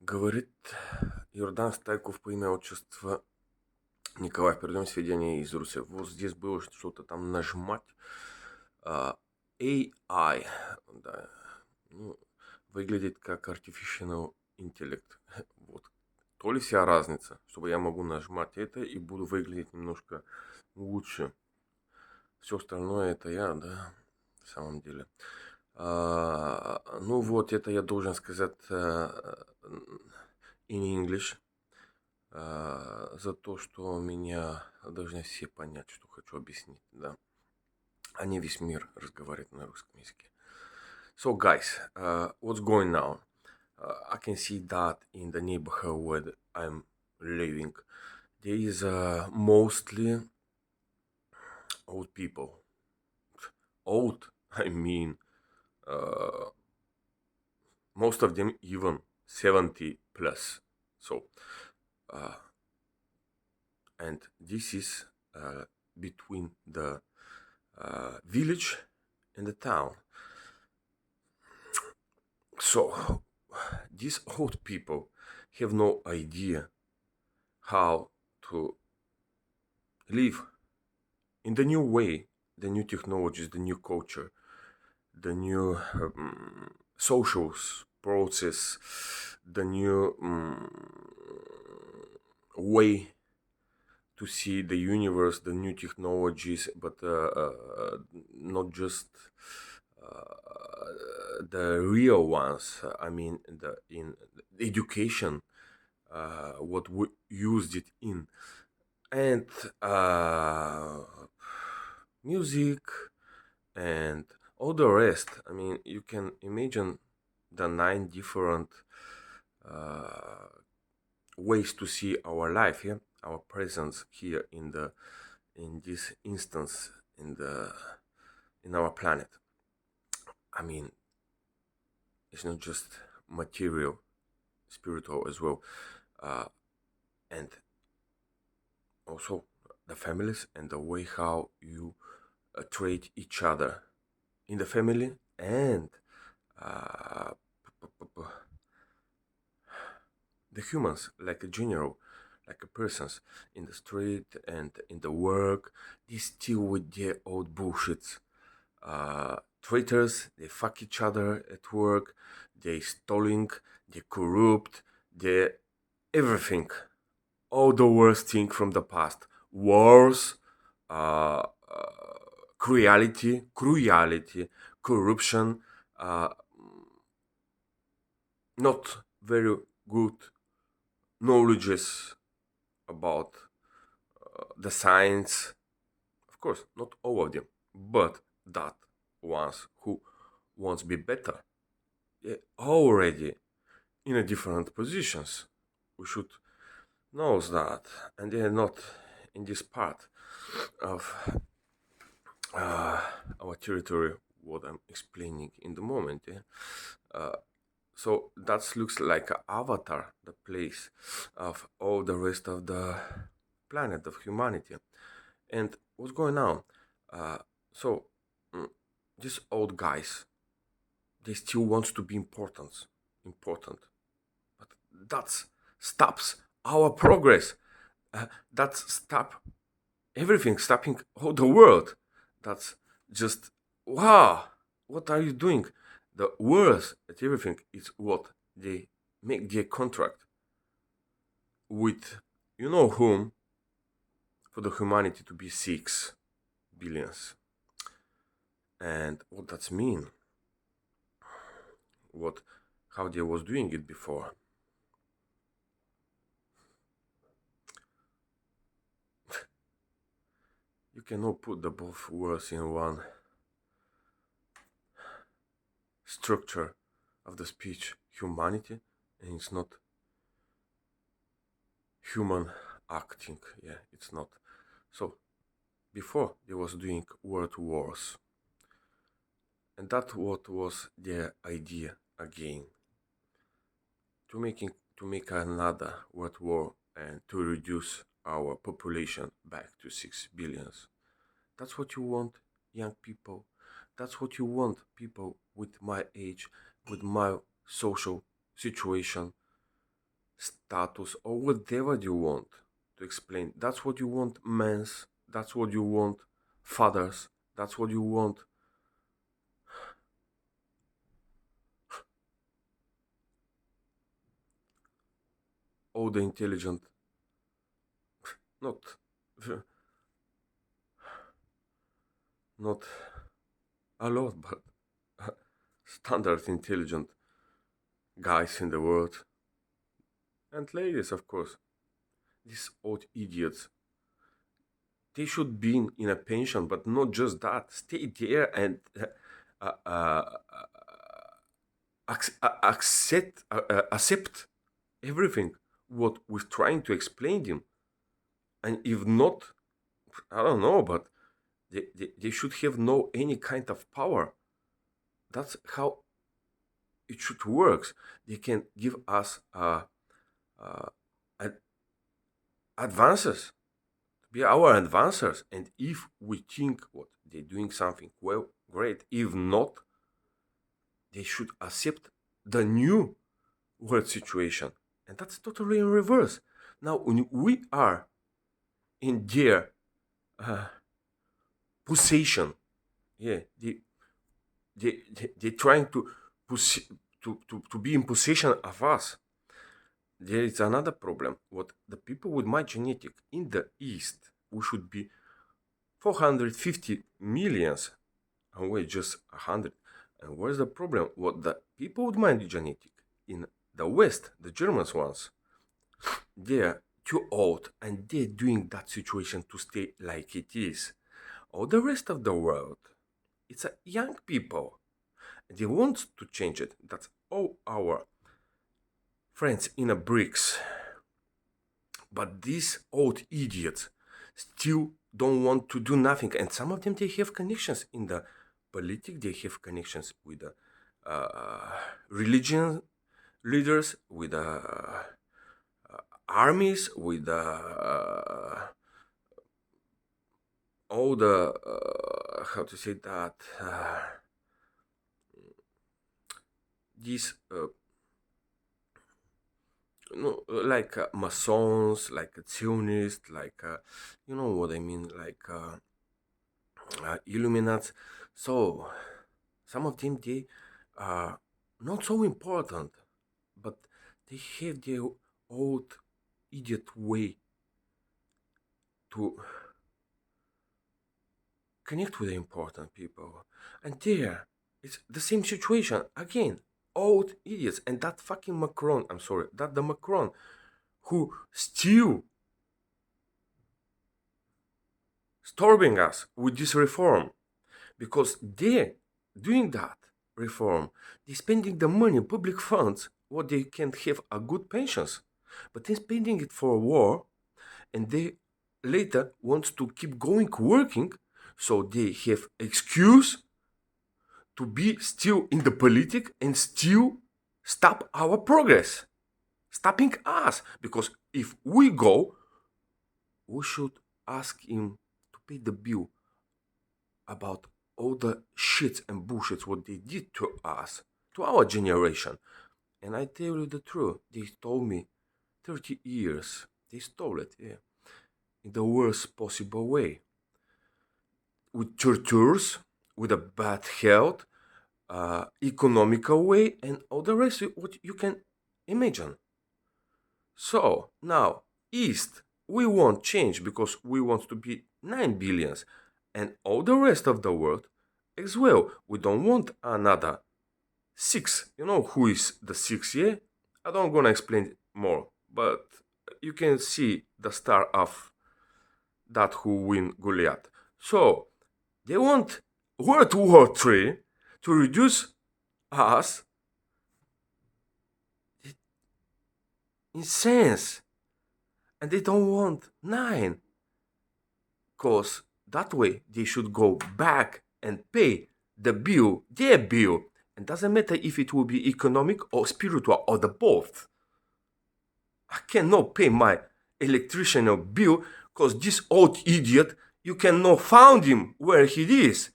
Говорит Йордан Стайков по имя отчество Николай. Передаем сведения из Руси. Вот здесь было что-то там нажимать. AI, да, ну, выглядит как Artificial Intellect. Вот. То ли вся разница, чтобы я могу нажимать это и буду выглядеть немножко лучше. Все остальное это я, да, в самом деле. Ну вот, это я должен сказать in English. За то, что меня должны все понять, что хочу объяснить, да. А не весь мир разговаривает на русском языке. So, guys, what's going on? I can see that in the neighborhood where I'm living, there is mostly old people. Old, I mean, most of them even 70 plus. So, and this is between the village and the town. So these old people have no idea how to live in the new way, the new technologies, the new culture, the new social process, the new way to see the universe, the new technologies, but not just the real ones. I mean, in education, what we used it in, and music, and all the rest. I mean, you can imagine the 9 different ways to see our life here, our presence here in this instance in our planet. I mean, it's not just material, spiritual as well, and also the families and the way how you treat each other in the family and the humans, like a general, like a persons in the street and in the work. They still with their old bullshits. Traitors, they fuck each other at work, they stealing, they corrupt, they everything. All the worst thing from the past. Wars, cruelty, corruption, not very good knowledges about the science. Of course, not all of them, but that ones who wants to be better, they're already in a different positions. We should know that, and they're not in this part of our territory. What I'm explaining in the moment. Yeah? So that looks like an avatar, the place of all the rest of the planet of humanity. And what's going on? So these old guys, they still want to be important, but that stops our progress. That stop everything, stopping all the world. That's just wow. What are you doing? The worst at everything is what they make their contract with, you know whom, for the humanity to be 6 billions. And what that's mean? How they was doing it before? You cannot put the both words in one structure of the speech. Humanity, and it's not human acting. Yeah, it's not. So before they was doing world wars, and that what was their idea again, to make another world war and to reduce our population back to 6 billions. That's what you want, young people. That's what you want, people with my age, with my social situation. status, or whatever you want to explain. That's what you want, men's. That's what you want, fathers. That's what you want. All the intelligent, not, not a lot, but standard intelligent guys in the world and ladies, of course. These old idiots. They should be in a pension, but not just that. Stay there and uh, uh, accept everything what we're trying to explain them. And if not, I don't know, but they should have no any kind of power. That's how it should work. They can give us ad- advances, be our advancers, and if we think what they're doing something well, great. If not, they should accept the new world situation, and that's totally in reverse. Now, when we are in their uh, possession, yeah, they're trying to, to be in possession of us. There is another problem. What the people with my genetic in the East, we should be 450 millions, and we're just 100. And where's the problem? What the people with my genetic in the West, the Germans ones, they're too old and they're doing that situation to stay like it is. All the rest of the world, it's a young people. They want to change it. That's all our friends in a bricks. But these old idiots still don't want to do nothing. And some of them, they have connections in the politics. They have connections with the religion leaders, with the armies, with the all the how to say that these no, like Masons, like Zionists, like you know what I mean, like Illuminati. So some of them they are not so important, but they have their old idiot way to connect with the important people. And there, it's the same situation again. Old idiots, and that fucking Macron. I'm sorry, that the Macron who still starving us with this reform, because they're doing that reform. They're spending the money, public funds, what they can have a good pensions, but they're spending it for a war, and they later want to keep going working, so they have excuse to be still in the politic and still stop our progress, stopping us. Because if we go, we should ask him to pay the bill about all the shits and bullshits what they did to us, to our generation. And I tell you the truth, they stole me 30 years. They stole it, yeah, in the worst possible way. With tortures, with a bad health, economical way, and all the rest of what you can imagine. So now, East, we want change because we want to be 9 billions, and all the rest of the world as well. We don't want another 6. You know who is the 6, yeah? I don't gonna explain more, but you can see the star of that who win Goliath. So they want World War III to reduce us in sense, and they don't want 9, because that way they should go back and pay the bill, their bill, and doesn't matter if it will be economic or spiritual or the both. I cannot pay my electrician bill because this old idiot, you cannot find him where he is.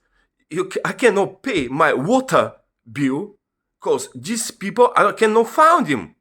I cannot pay my water bill because these people, I cannot find him.